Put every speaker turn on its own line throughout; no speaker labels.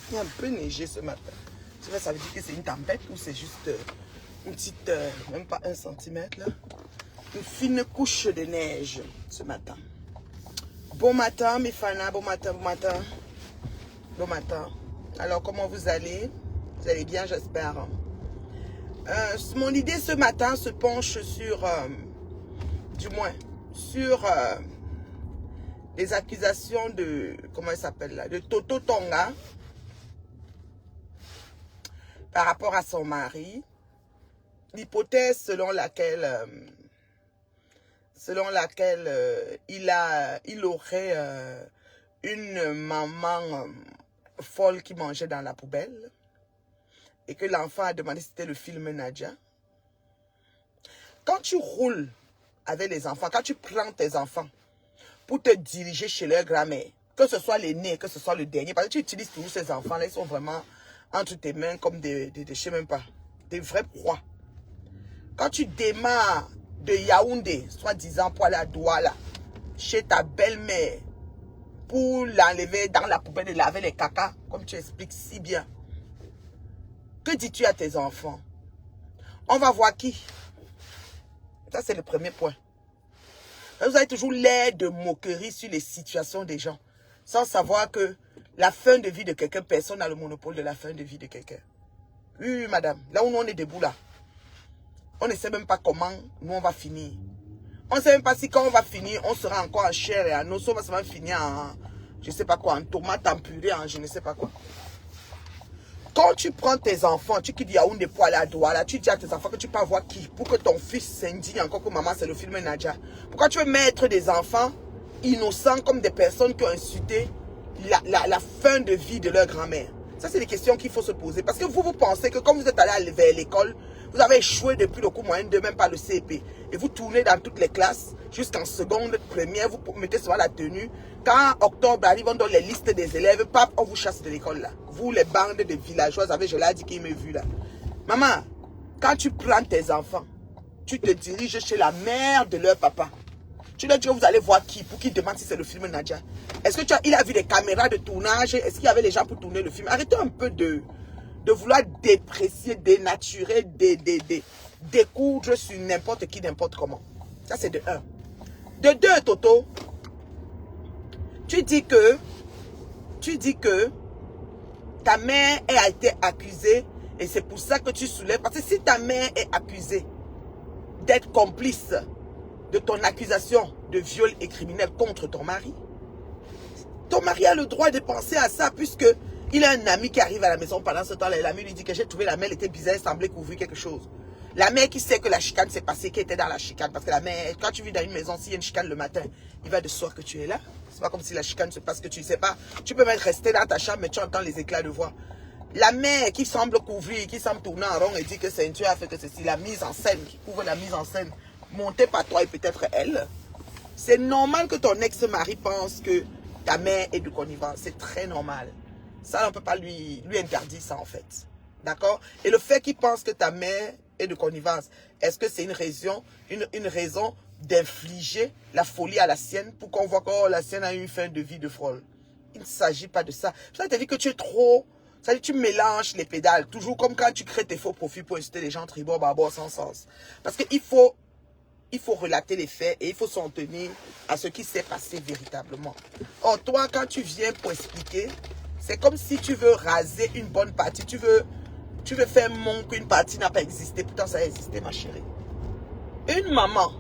Il y a un peu neigé ce matin. Ça veut dire que c'est une tempête ou c'est juste une petite, même pas 1 centimètre là. Une fine couche de neige ce matin. Bon matin, mes fanas, bon matin, bon matin. Bon matin. Alors, comment vous allez? Vous allez bien, j'espère. Mon idée ce matin se penche sur, du moins, sur les accusations de, comment il s'appelle là, de Toto Tonga par rapport à son mari. L'hypothèse selon laquelle il aurait une maman folle qui mangeait dans la poubelle et que l'enfant a demandé si c'était le film Nadia. Quand tu roules avec les enfants, quand tu prends tes enfants pour te diriger chez leur grand-mère, que ce soit l'aîné, que ce soit le dernier, parce que tu utilises toujours ces enfants-là, ils sont vraiment entre tes mains comme je sais même pas, des vrais proies. Quand tu démarres de Yaoundé, soi-disant pour aller à Douala, chez ta belle-mère, pour l'enlever dans la poubelle et laver les caca, comme tu expliques si bien, que dis-tu à tes enfants? On va voir qui? Ça, c'est le premier point. Vous avez toujours l'air de moquerie sur les situations des gens, sans savoir que la fin de vie de quelqu'un, personne n'a le monopole de la fin de vie de quelqu'un. Oui, madame, là où nous on est debout là, on ne sait même pas comment nous on va finir. On ne sait même pas si quand on va finir, on sera encore en chair et en os, on va seulement finir en, je ne sais pas quoi, en tomate, en purée, en je ne sais pas quoi. Quand tu prends tes enfants, tu quittes Yaoundé pour aller à Douala, tu dis à tes enfants que tu peux avoir qui pour que ton fils s'indigne encore que maman c'est le film Nadia. Pourquoi tu veux mettre des enfants innocents comme des personnes qui ont insulté la fin de vie de leur grand-mère? Ça, c'est des questions qu'il faut se poser. Parce que vous pensez que comme vous êtes allé vers l'école, vous avez échoué depuis le cours moyen de même pas le CP. Et vous tournez dans toutes les classes jusqu'en seconde, première, vous mettez sur la tenue. Quand octobre arrive, on donne les listes des élèves, pap, on vous chasse de l'école là. Vous, les bandes de villageois, avec je l'ai dit qu'il m'a vu là. Maman, quand tu prends tes enfants, tu te diriges chez la mère de leur papa. Tu leur dis que vous allez voir qui, pour qu'ils demandent si c'est le film Nadia. Est-ce que il a vu des caméras de tournage? Est-ce qu'il y avait les gens pour tourner le film? Arrêtez un peu de vouloir déprécier, dénaturer, découdre sur n'importe qui, n'importe comment. Ça, c'est de 1. De 2, Toto, tu dis que ta mère a été accusée et c'est pour ça que tu soulèves. Parce que si ta mère est accusée d'être complice de ton accusation de viol et criminel contre ton mari a le droit de penser à ça puisque il a un ami qui arrive à la maison pendant ce temps-là. L'ami lui dit que j'ai trouvé la mère, elle était bizarre, elle semblait couvrir quelque chose. La mère qui sait que la chicane s'est passée, qui était dans la chicane. Parce que la mère, quand tu vis dans une maison, s'il y a une chicane le matin, il va de soir que tu es là. C'est pas comme si la chicane se passe que tu ne sais pas. Tu peux même rester dans ta chambre, mais tu entends les éclats de voix. La mère qui semble couvrir, qui semble tourner en rond et dit que c'est un tueur a fait que ceci. La mise en scène, qui couvre la mise en scène, montée par toi et peut-être elle. C'est normal que ton ex-mari pense que ta mère est de connivence. C'est très normal. Ça, on ne peut pas lui interdire ça en fait. D'accord? Et le fait qu'il pense que ta mère est de connivence, est-ce que c'est une raison d'infliger la folie à la sienne pour qu'on voit que oh, la sienne a eu une fin de vie de folle? Il ne s'agit pas de ça. Ça te dit que tu es trop... Ça dit que tu mélanges les pédales. Toujours comme quand tu crées tes faux profils pour insulter les gens tribord, barbord, sans sens. Parce qu'il faut relater les faits et il faut s'en tenir à ce qui s'est passé véritablement. Or, toi, quand tu viens pour expliquer, c'est comme si tu veux raser une bonne partie. Tu veux faire montre qu'une partie n'a pas existé. Pourtant, ça a existé, ma chérie. Une maman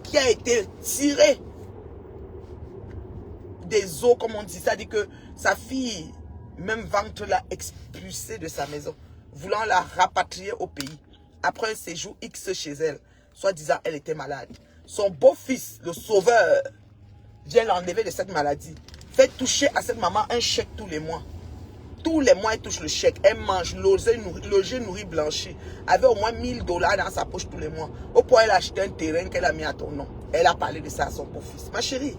qui a été tirée des eaux, comme on dit, ça dit que sa fille, même ventre l'a expulsée de sa maison, voulant la rapatrier au pays. Après un séjour X chez elle, soi-disant elle était malade. Son beau-fils, le sauveur, vient l'enlever de cette maladie. Fait toucher à cette maman un chèque tous les mois. Tous les mois, elle touche le chèque. Elle mange, logé, nourri, blanchi. Avait au moins 1000 $ dans sa poche tous les mois. Au point, elle a acheté un terrain qu'elle a mis à ton nom. Elle a parlé de ça à son beau-fils. Ma chérie,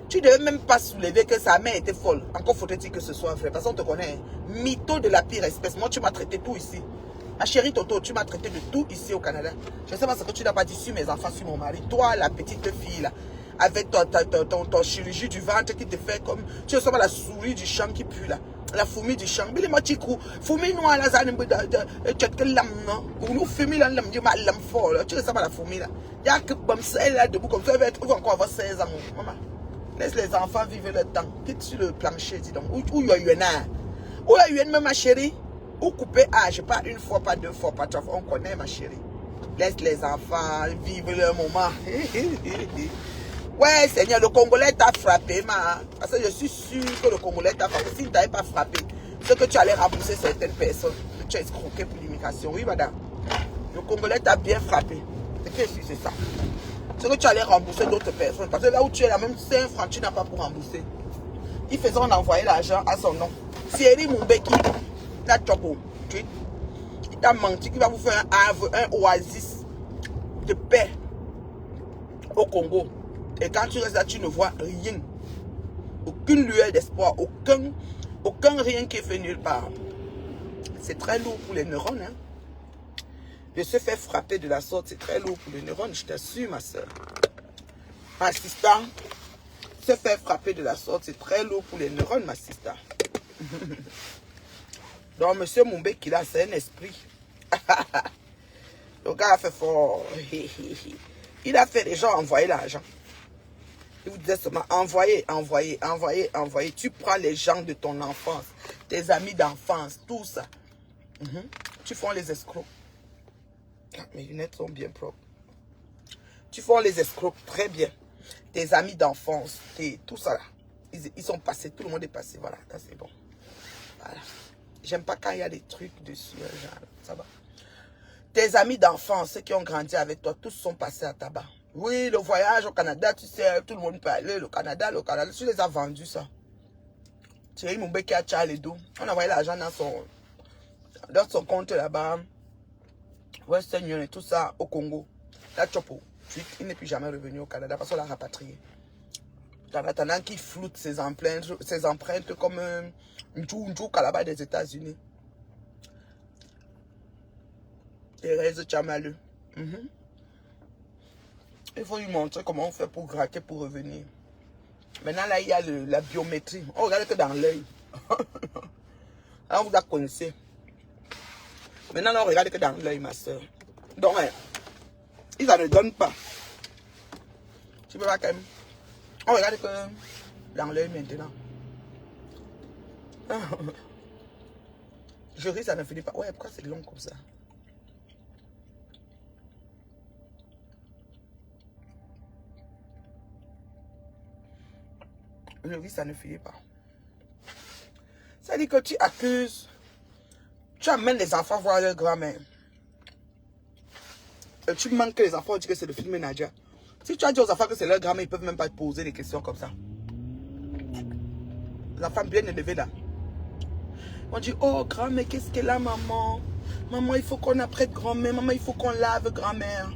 tu ne devais même pas soulever que sa mère était folle. Encore faut-il que ce soit vrai. Parce qu'on te connaît. Mytho de la pire espèce. Moi, tu m'as traité tout ici. Ma chérie Toto, tu m'as traité de tout ici au Canada. Je ne sais pas ce que tu n'as pas dit sur mes enfants, sur mon mari. Toi, la petite fille là, avec ton chirurgie du ventre qui te fait comme... Tu ressembles à la souris du champ qui pue là. La fourmi du champ. Mais les moitiés coups. Fourmi noire là, ça ne peut pas... Tu as que l'âme, non? Ou nous fourmi là, l'âme, ma l'âme fort là. Tu ressembles à la fourmi là. Il y a que comme ça, elle là debout comme ça. Elle va encore avoir 16 ans, maman. Laisse les enfants vivre le temps. Quitte sur le plancher, dis donc. Où il y a eu un... Où il y a eu une, ma chérie? Ou couper âge, pas une fois, pas deux fois, pas trois fois. On connaît, ma chérie. Laisse les enfants vivre leur moment. Ouais, Seigneur, le Congolais t'a frappé, parce que je suis sûr que le Congolais t'a frappé. S'il ne t'avait pas frappé, c'est que tu allais rembourser certaines personnes que tu as escroqué pour l'immigration. Oui, madame. Le Congolais t'a bien frappé. C'est ça. C'est que tu allais rembourser d'autres personnes. Parce que là où tu es, là, même 5 francs, tu n'as pas pour rembourser. Il faisait en envoyer l'argent à son nom. Thierry Moubeki. Il t'a menti qu'il va vous faire un havre, un oasis de paix au Congo. Et quand tu restes là, tu ne vois rien. Aucune lueur d'espoir, aucun rien qui est fait nulle part. C'est très lourd pour les neurones. Hein? De se faire frapper de la sorte, c'est très lourd pour les neurones, je t'assure, ma soeur. Ma sister, se faire frapper de la sorte, c'est très lourd pour les neurones, ma sister. Donc, monsieur Moubeki, là, c'est un esprit. Le gars a fait fort. Il a fait les gens envoyer l'argent. Il vous disait seulement envoyer. Tu prends les gens de ton enfance, tes amis d'enfance, tout ça. Tu fais les escrocs. Mes lunettes sont bien propres. Tu fais les escrocs très bien. Tes amis d'enfance, tout ça là. Ils sont passés, tout le monde est passé. Voilà, là c'est bon. Voilà. J'aime pas quand il y a des trucs dessus, genre, ça va. Tes amis d'enfance, ceux qui ont grandi avec toi, tous sont passés à tabac. Oui, le voyage au Canada, tu sais, tout le monde peut aller. Le Canada, tu les as vendus, ça. Thierry Moubeki a Charles Edo. On a envoyé l'argent dans son compte là-bas. Western Union et tout ça au Congo. Là, Chopo, il n'est plus jamais revenu au Canada parce qu'on l'a rapatrié. T'en as qui floute ses empreintes comme un Njou Kalaba des États-Unis. Thérèse Chamaleux. Il faut lui montrer comment on fait pour gratter, pour revenir. Maintenant, là, il y a la biométrie. On regarde que dans l'œil. Là, on vous a connaissé. Maintenant, là, on regarde que dans l'œil, ma soeur. Donc, ils ne donnent pas. Tu peux pas quand même. On regarde que dans l'œil maintenant. Je ris, ça ne finit pas. Ouais, pourquoi c'est long comme ça? Je ris, ça ne finit pas. Ça dit que tu accuses. Tu amènes les enfants voir leur grand-mère. Et tu manques que les enfants disent que c'est le film Nadia. Si tu as dit aux enfants que c'est leur grand-mère, ils ne peuvent même pas te poser des questions comme ça. Les enfants bien élevés là. On dit, oh grand-mère, qu'est-ce qu'elle a, maman? Maman, il faut qu'on apprête grand-mère. Maman, il faut qu'on lave grand-mère.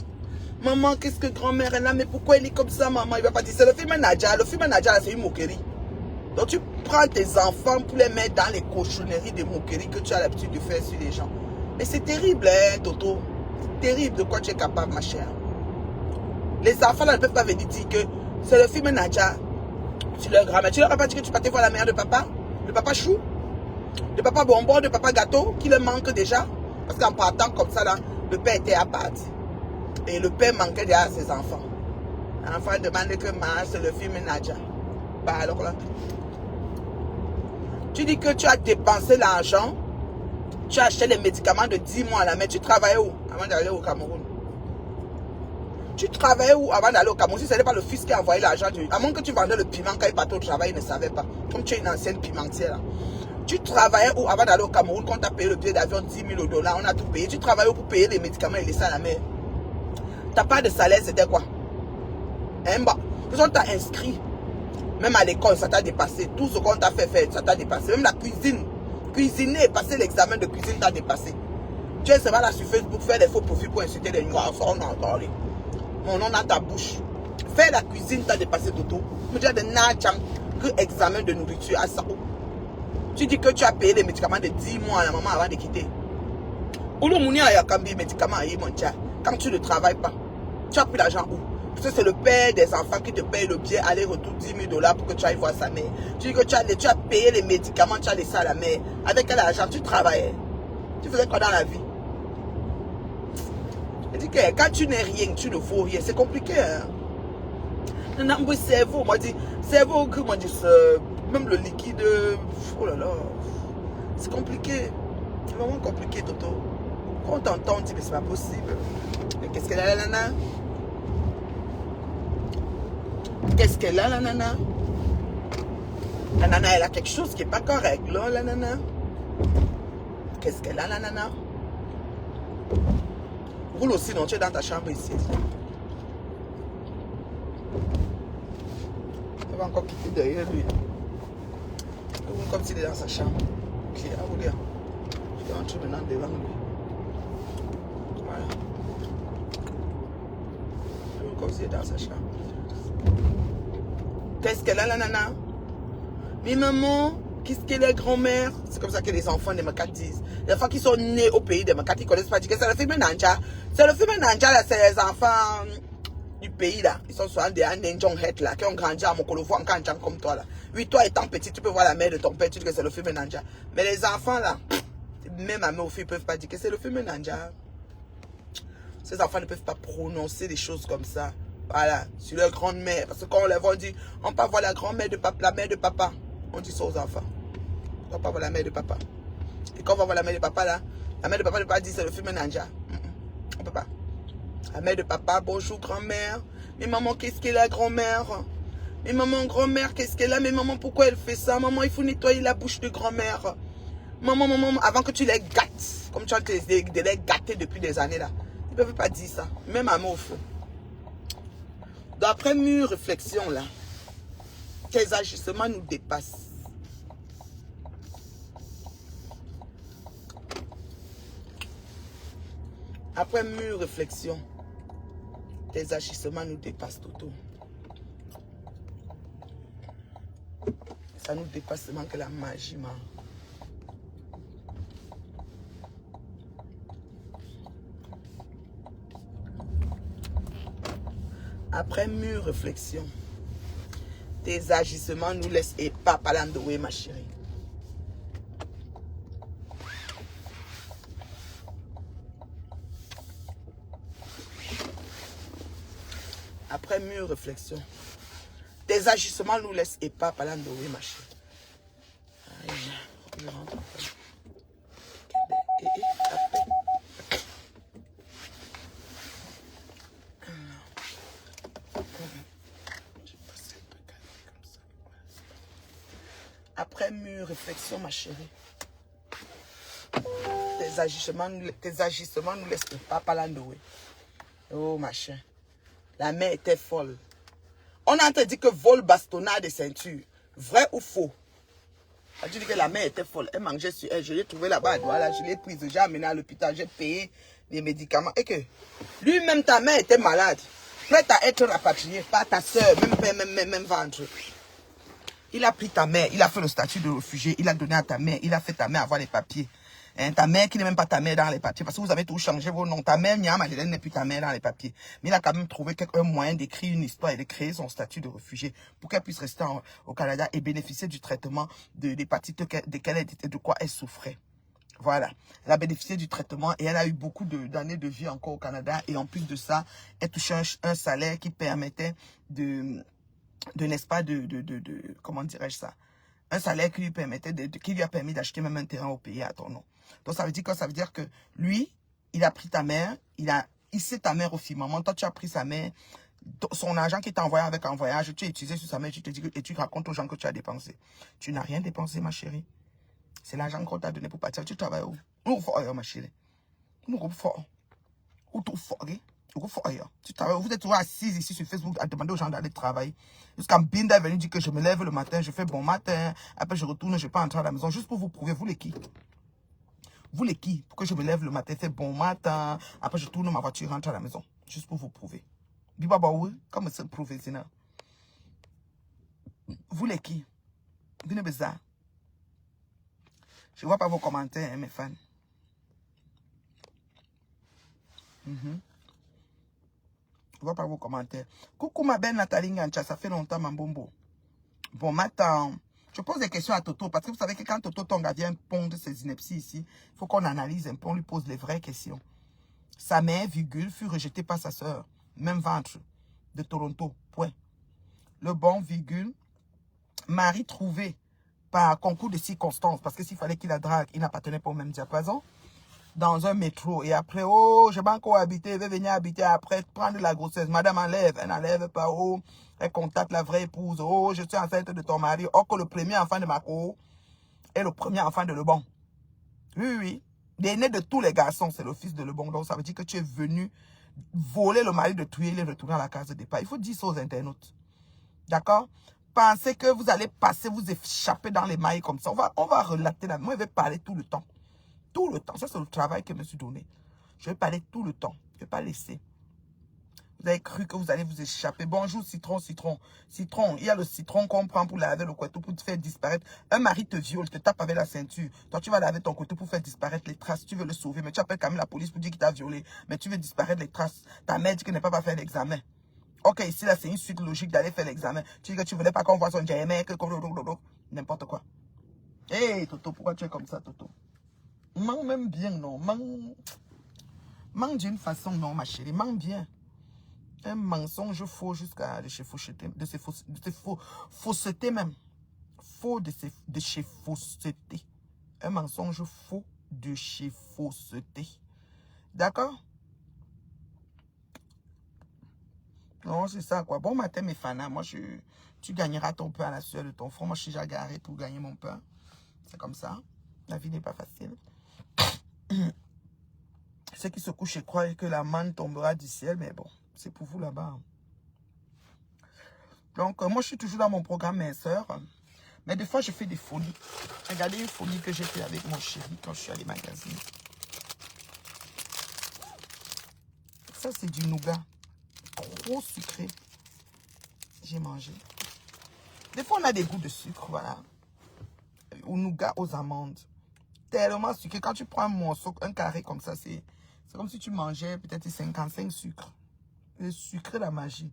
Maman, qu'est-ce que grand-mère elle a? Mais pourquoi elle est comme ça, maman? Il va pas dire, c'est le film Nadia. Le film Nadia, c'est une moquerie. Donc tu prends tes enfants pour les mettre dans les cochonneries de moqueries que tu as l'habitude de faire sur les gens. Mais c'est terrible, hein, Toto. C'est terrible de quoi tu es capable, ma chère. Les enfants là, ne peuvent pas venir dire que c'est le film Nadia sur leur grand-mère. Tu leur as pas dit que tu partais voir la mère de papa? Le papa chou? Le papa bonbon, le papa gâteau, qui leur manque déjà? Parce qu'en partant comme ça, là, le père était à partir. Et le père manquait déjà à ses enfants. L'enfant demande que c'est le film Nadia. Bah alors là. Tu dis que tu as dépensé l'argent, tu as acheté les médicaments de 10 mois là, mais tu travaillais où avant d'aller au Cameroun? Tu travaillais où avant d'aller au Cameroun? Si ce n'est pas le fils qui a envoyé l'argent, à moins que tu vendais le piment quand il partait au travail, il ne savait pas. Comme tu es une ancienne pimentière là. Tu travaillais où avant d'aller au Cameroun quand tu as payé le billet d'avion 10 000 $, on a tout payé. Tu travaillais où pour payer les médicaments et laisser à la mer? Ta part de salaire c'était quoi? Hein, bah, quand on t'a inscrit. Même à l'école, ça t'a dépassé. Tout ce qu'on t'a fait faire, ça t'a dépassé. Même la cuisine. Cuisiner, passer l'examen de cuisine t'a dépassé. Tu es là sur Facebook, faire des faux profils pour insulter les noirs. Ça, on a entendu. Mon nom dans ta bouche. Faire la cuisine t'a dépassé, Toto. Tu as des nadjam que examen de nourriture à ça. Tu dis que tu as payé les médicaments de 10 mois à la maman avant de quitter. Quand tu ne travailles pas, tu as pris l'argent où? Parce que c'est le père des enfants qui te paye le billet aller-retour 10 000 $ pour que tu ailles voir sa mère. Tu dis que tu as payé les médicaments, tu as laissé à la mère. Avec quel argent tu travaillais? Tu faisais quoi dans la vie? Je dis que quand tu n'es rien, tu ne vaux rien. C'est compliqué. Hein? Mon cerveau, moi dit, cerveau que moi dit, même le liquide, oh là là, c'est compliqué. C'est vraiment compliqué, Toto. Quand on t'entend, on dit, mais c'est pas possible. Mais qu'est-ce qu'elle a, la nana? Qu'est-ce qu'elle a, la nana? La nana, elle a quelque chose qui n'est pas correct, là, la nana. Qu'est-ce qu'elle a, la nana? Roule aussi, non, tu es dans ta chambre ici. Elle va encore quitter derrière lui. Roule comme s'il est dans sa chambre. Ok, à vous dire. Je vais entrer maintenant devant lui. Voilà. Roule comme s'il est dans sa chambre. Qu'est-ce qu'elle a, la nana? Mais maman, qu'est-ce qu'elle est, grand-mère? C'est comme ça que les enfants de Makat disent. Les enfants qui sont nés au pays de Makat, ils ne connaissent pas. C'est le film Nanja. C'est le film Nanja, là, c'est les enfants du pays, là. Ils sont souvent des Nenjonghet, là, qui ont grandi à Mokolovo, en Kanjan comme toi, là. Oui, toi étant petit, tu peux voir la mère de ton père, tu dis que c'est le film Nanja. Mais les enfants, là, même à mes filles ne peuvent pas dire que c'est le film Nanja. Ces enfants ne peuvent pas prononcer des choses comme ça. Voilà, sur leur grand-mère. Parce que quand on les voit, on dit, on peut voir la grand-mère de papa, la mère de papa. On dit ça aux enfants. On va pas voir la mère de papa. Et quand on va voir la mère de papa là, la mère de papa ne peut pas dire c'est le film Nanja. On peut pas. La mère de papa, bonjour grand-mère. Mais maman, qu'est-ce qu'elle a, grand-mère? Mais maman, grand-mère, qu'est-ce qu'elle a? Mais maman, pourquoi elle fait ça? Maman, il faut nettoyer la bouche de grand-mère. Maman, maman, avant que tu les gâtes, comme tu as de les gâter depuis des années là. Ils ne peuvent pas dire ça. Même à mon feu. D'après mûre réflexion là, tes agissements nous dépassent. Après mûre réflexion, tes agissements nous dépassent, Toto. Ça nous dépasse seulement que la magie, man. Après mûre réflexion, tes agissements nous laissent et pas palandoué, ma chérie. Après mûre réflexion, tes agissements nous laissent et pas palandoué, ma chérie. Je rentre. Après mûre réflexion, ma chérie, tes agissements nous laissent pas palandoué. Oh, machin. La mère était folle. On a entendu que vol bastonnade de ceinture. Vrai ou faux? Tu dis que la mère était folle. Elle mangeait sur elle. Je l'ai trouvée là-bas. Voilà, je l'ai prise. J'ai amené à l'hôpital. J'ai payé les médicaments. Et que lui-même, ta mère était malade. Prête à être rapatriée par ta soeur, même père, même ventre. Il a pris ta mère. Il a fait le statut de réfugié. Il a donné à ta mère. Il a fait ta mère avoir les papiers. Hein, ta mère qui n'est même pas ta mère dans les papiers. Parce que vous avez tout changé vos noms. Ta mère, Madeleine, n'est plus ta mère dans les papiers. Mais il a quand même trouvé un moyen d'écrire une histoire et de créer son statut de réfugié pour qu'elle puisse rester au Canada et bénéficier du traitement de l'hépatite de quoi elle souffrait. Voilà. Elle a bénéficié du traitement et elle a eu beaucoup d'années de vie encore au Canada. Et en plus de ça, elle touchait un salaire qui permettait n'est-ce pas, comment dirais-je ça? Un salaire qui lui permettait qui lui a permis d'acheter même un terrain au pays à ton nom. Donc ça veut dire que lui, il a pris ta mère, il a hissé ta mère au firmament. Toi, tu as pris sa mère, son argent qui t'a envoyé avec un voyage, tu as utilisé sur sa mère, tu te dis et tu racontes aux gens que tu as dépensé. Tu n'as rien dépensé, ma chérie. C'est l'argent qu'on t'a donné pour partir. Tu travailles où? Nous, ma chérie. Nous, où tout fort, tu travailles, vous êtes toujours assise ici sur Facebook à demander aux gens d'aller travailler. Jusqu'à Binda est venu dire que je me lève le matin, je fais bon matin, après je retourne, je peux entrer à la maison, juste pour vous prouver, vous les qui? Vous les qui? Pour que je me lève le matin, fais bon matin, après je tourne ma voiture, rentre à la maison, juste pour vous prouver. Bibaba oui, comme c'est prouvé, c'est là. Vous les qui? Venez bizarre. Je ne vois pas vos commentaires, hein, mes fans. Je vois pas vos commentaires. Coucou ma belle Nathalie Ngancha, ça fait longtemps, ma bombo. Bon, maintenant, je pose des questions à Toto, parce que vous savez que quand Toto Tonga vient pondre ses inepties ici, il faut qu'on analyse un peu, on lui pose les vraies questions. Sa mère, virgule, fut rejetée par sa soeur, même ventre, de Toronto, point. Le bon, virgule, mari trouvé par concours de circonstances, parce que s'il fallait qu'il la drague, il n'appartenait pas au même diapason, dans un métro, et après, oh, je vais encore habiter, je vais venir habiter après, prendre la grossesse, madame enlève, elle n'enlève pas, oh, elle contacte la vraie épouse, oh, je suis enceinte de ton mari, oh, que le premier enfant de ma cour est le premier enfant de Lebon. Oui, oui, oui. L'aîné de tous les garçons, c'est le fils de Lebon, donc ça veut dire que tu es venu voler le mari de tuer, et retourner à la case de départ. Il faut dire ça aux internautes. D'accord? Pensez que vous allez passer, vous échapper dans les mailles comme ça. On va relater là. Moi, je vais parler tout le temps. Tout le temps. Ça, c'est le travail que je me suis donné. Je vais parler tout le temps. Je ne vais pas laisser. Vous avez cru que vous allez vous échapper. Bonjour, citron, citron. Citron, il y a le citron qu'on prend pour laver le couteau, pour te faire disparaître. Un mari te viole, te tape avec la ceinture. Toi, tu vas laver ton couteau pour faire disparaître les traces. Tu veux le sauver, mais tu appelles quand même la police pour dire qu'il t'a violé. Mais tu veux disparaître les traces. Ta mère dit qu'elle n'est pas faire l'examen. Ok, ici, là, c'est une suite logique d'aller faire l'examen. Tu dis que tu ne voulais pas qu'on voit son diamètre, que n'importe quoi. Hé, hey, Toto, pourquoi tu es comme ça, Toto? Mens même bien, non. Mens d'une façon, non, ma chérie. Mens bien. Un mensonge faux jusqu'à de chez fausseté, fausseté même. Faux de chez fausseté. Un mensonge faux de chez fausseté. D'accord? Non, c'est ça, quoi. Bon matin, mes fanas. Moi, tu gagneras ton pain à la sueur de ton front. Moi, je suis déjà garé pour gagner mon pain. C'est comme ça. La vie n'est pas facile. Ceux qui se couchent et croient que la manne tombera du ciel, mais bon, c'est pour vous là-bas. Donc, moi, je suis toujours dans mon programme, mes soeurs. Mais des fois, je fais des folies. Regardez une folie que j'ai fait avec mon chéri quand je suis allé magasiner. Ça, c'est du nougat. Trop sucré. J'ai mangé. Des fois, on a des goûts de sucre, voilà. Au nougat, aux amandes. Tellement sucré. Quand tu prends un morceau, un carré comme ça, c'est comme si tu mangeais peut-être 55 sucres. C'est sucré, la magie.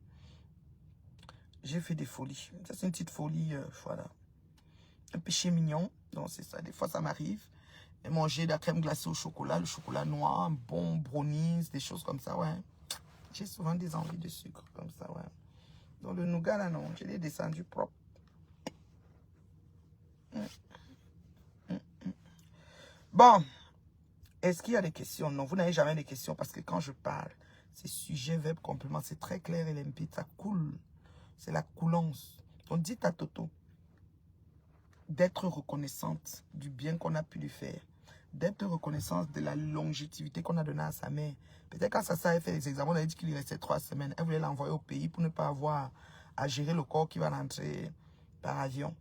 J'ai fait des folies. Ça, c'est une petite folie, voilà. Un péché mignon. Donc, c'est ça. Des fois, ça m'arrive. Et manger de la crème glacée au chocolat, le chocolat noir, un bon brownies, des choses comme ça, ouais. J'ai souvent des envies de sucre comme ça, ouais. Donc, le nougat, là, non. Je l'ai descendu propre. Bon. Est-ce qu'il y a des questions? Non, vous n'avez jamais des questions parce que quand je parle, c'est sujet, verbe, complément. C'est très clair et limpide. Ça coule. C'est la coulance. Donc, dites à Toto d'être reconnaissante du bien qu'on a pu lui faire. D'être reconnaissante de la longévité qu'on a donnée à sa mère. Peut-être quand sa sœur a fait les examens, on a dit qu'il lui restait 3 semaines. Elle voulait l'envoyer au pays pour ne pas avoir à gérer le corps qui va rentrer par avion.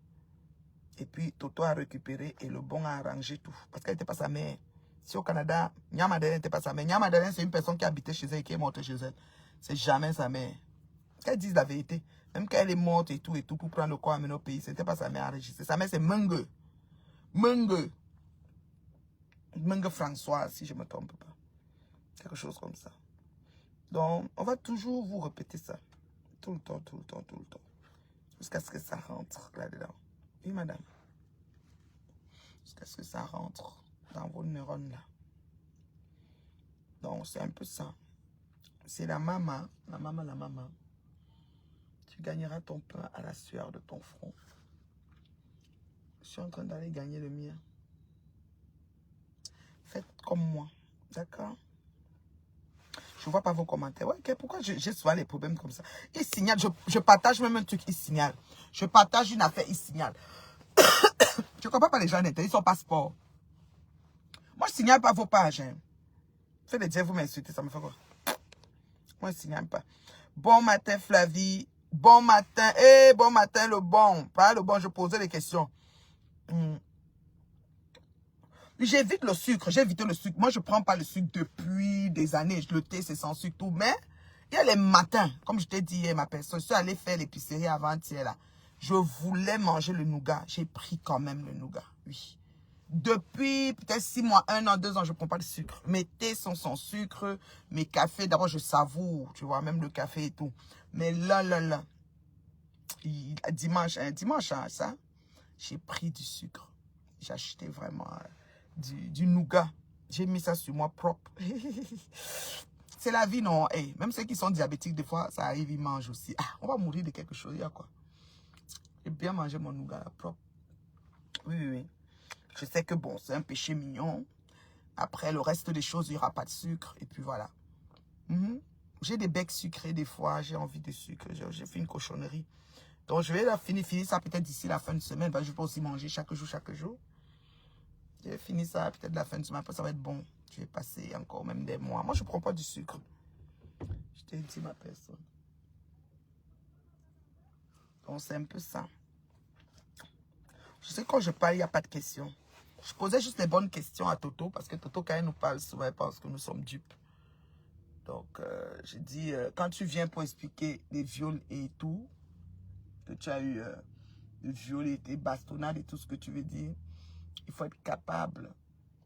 Et puis, Toto a récupéré et le bon a arrangé tout. Parce qu'elle n'était pas sa mère. Si au Canada, Nyamadelen n'était pas sa mère. Nyamadelen, c'est une personne qui habitait chez elle et qui est morte chez elle. C'est jamais sa mère. Qu'elle dise la vérité. Même quand elle est morte et tout, pour prendre le corps à mener au pays, ce n'était pas sa mère enregistrée. Sa mère, c'est Menge. Menge François, si je ne me trompe pas. Quelque chose comme ça. Donc, on va toujours vous répéter ça. Tout le temps, tout le temps, tout le temps. Jusqu'à ce que ça rentre là-dedans. Oui, madame. Jusqu'à ce que ça rentre dans vos neurones là. Donc, c'est un peu ça. C'est la maman. Tu gagneras ton pain à la sueur de ton front. Je suis en train d'aller gagner le mien. Faites comme moi. D'accord? Je ne vois pas vos commentaires. Ouais, okay, pourquoi j'ai souvent les problèmes comme ça? Il signale. Je partage même un truc, il signale. Je partage une affaire, il signale. Je ne comprends pas les gens d'Internet, ils sont pas sport. Moi, je ne signale pas vos pages. Hein. Faites les dire, vous m'insultez, ça me fait quoi? Moi, je ne signale pas. Bon matin, Flavie. Bon matin. Eh, bon matin, le bon. Pas le bon, je posais des questions. J'évite le sucre. J'ai évité le sucre. Moi, je ne prends pas le sucre depuis des années. Le thé, c'est sans sucre, tout. Mais, il y a les matins. Comme je t'ai dit hier, ma personne. Je suis allée faire l'épicerie avant-hier, là. Je voulais manger le nougat. J'ai pris quand même le nougat. Oui. Depuis peut-être 6 mois, 1 an, 2 ans, je ne prends pas de sucre. Mes thés sont sans sucre. Mes cafés, d'abord, je savoure. Tu vois, même le café et tout. Mais là. Dimanche, hein, ça, j'ai pris du sucre. J'ai acheté vraiment du nougat. J'ai mis ça sur moi propre. C'est la vie, non? Hey, même ceux qui sont diabétiques, des fois, ça arrive, ils mangent aussi. Ah, on va mourir de quelque chose, il y a quoi? J'ai bien mangé mon nougat là, propre. Oui. Je sais que bon, c'est un péché mignon. Après, le reste des choses, il n'y aura pas de sucre. Et puis voilà. J'ai des becs sucrés des fois. J'ai envie de sucre. J'ai fait une cochonnerie. Donc, je vais finir ça peut-être d'ici la fin de semaine. Parce que je peux aussi manger chaque jour. Je vais finir ça peut-être la fin de semaine. Après, ça va être bon. Je vais passer encore même des mois. Moi, je ne prends pas du sucre. Je t'ai dit ma personne. Donc, c'est un peu ça. Je sais que quand je parle, il n'y a pas de questions. Je posais juste les bonnes questions à Toto. Parce que Toto, quand elle nous parle souvent, elle pense que nous sommes dupes. Donc, j'ai dit, quand tu viens pour expliquer les viols et tout, que tu as eu le viol et tes bastonnades et tout ce que tu veux dire, il faut être capable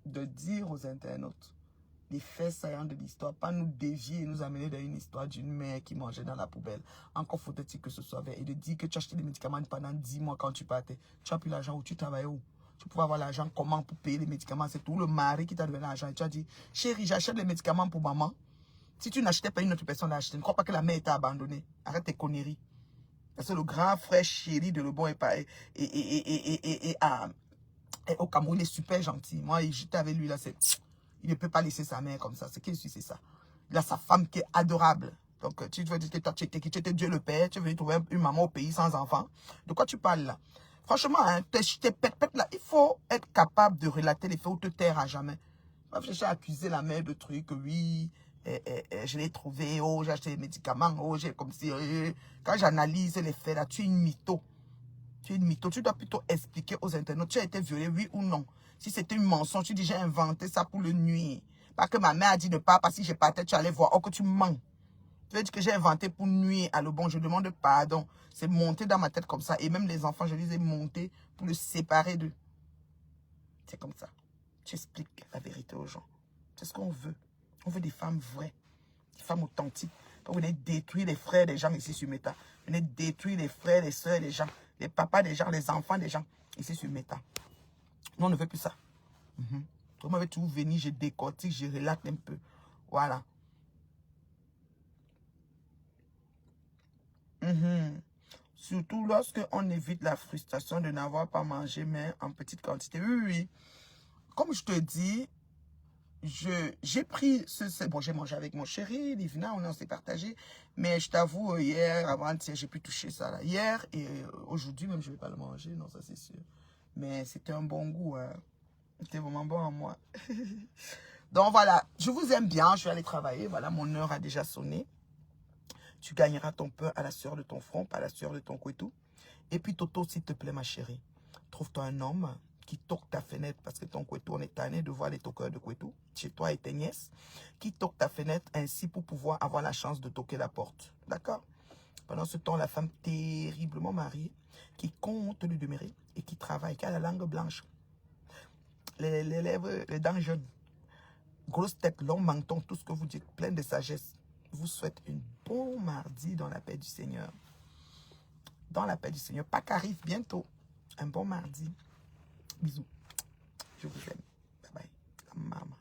de dire aux internautes les faits saillants de l'histoire, pas nous dévier et nous amener dans une histoire d'une mère qui mangeait dans la poubelle. Encore faut-il que ce soit vrai. Et de dire que tu as acheté des médicaments pendant 10 mois quand tu partais. Tu as pris l'argent où tu travaillais où? Tu pouvais avoir l'argent comment pour payer les médicaments? C'est tout le mari qui t'a donné l'argent. Et tu as dit, chérie, j'achète les médicaments pour maman. Si tu n'achetais pas, une autre personne l'a acheté. Ne crois pas que la mère t'a abandonné. Arrête tes conneries. Parce que le grand frère chéri de Lebon est au Cameroun, il est super gentil. Moi, j'étais avec lui là, il ne peut pas laisser sa mère comme ça. Ce qu'il suit, c'est ça. Il a sa femme qui est adorable. Donc, tu veux dire que tu étais Dieu le Père, tu veux trouver une maman au pays sans enfant. De quoi tu parles là? Franchement, hein, tes pète là, il faut être capable de relater les faits ou te taire à jamais. J'ai accusé la mère de trucs, oui, je l'ai trouvé, oh, j'ai acheté des médicaments, oh, j'ai comme si, quand j'analyse les faits là, tu es une mytho. Tu es une mytho, tu dois plutôt expliquer aux internautes, tu as été violé, oui ou non. Si c'était une mensonge, tu dis, j'ai inventé ça pour le nuire. Parce que ma mère a dit de pas, parce que si je partais, tu allais voir, oh, que tu mens. Tu veux dire que j'ai inventé pour nuire à le bon, je demande pardon. C'est monté dans ma tête comme ça. Et même les enfants, je les ai montés pour le séparer d'eux. C'est comme ça. Tu expliques la vérité aux gens. C'est ce qu'on veut. On veut des femmes vraies, des femmes authentiques. Vous venez détruire les frères des gens ici sur Meta. Vous venez détruire les frères, les soeurs des gens, les papas des gens, les enfants des gens ici sur Meta. Nous, on ne veut plus ça. Vous m'avez toujours venu, je décortique, je relate un peu. Voilà. Surtout lorsque on évite la frustration de n'avoir pas mangé, mais en petite quantité. Oui. Comme je te dis, j'ai pris bon, j'ai mangé avec mon chéri, Livna, on s'est partagé. Mais je t'avoue, hier, avant-hier, j'ai pu toucher ça là. Hier et aujourd'hui, même, je ne vais pas le manger, non, ça c'est sûr. Mais c'était un bon goût. Hein. C'était vraiment bon à moi. Donc voilà, je vous aime bien, je vais aller travailler. Voilà, mon heure a déjà sonné. Tu gagneras ton pain à la sueur de ton front, pas à la sueur de ton couetou. Et puis Toto, s'il te plaît, ma chérie, trouve-toi un homme qui toque ta fenêtre, parce que ton couetou, on est tanné de voir les toqueurs de couetou, chez toi et tes nièces, qui toque ta fenêtre ainsi pour pouvoir avoir la chance de toquer la porte. D'accord? Pendant ce temps, la femme terriblement mariée, qui compte le demeurer et qui travaille, qui a la langue blanche, les lèvres, les dents jaunes, grosse tête, long menton, tout ce que vous dites, plein de sagesse, vous souhaite un bon mardi dans la paix du Seigneur. Dans la paix du Seigneur. Pâques arrive bientôt. Un bon mardi. Bisous. Je vous aime. Bye bye. Maman.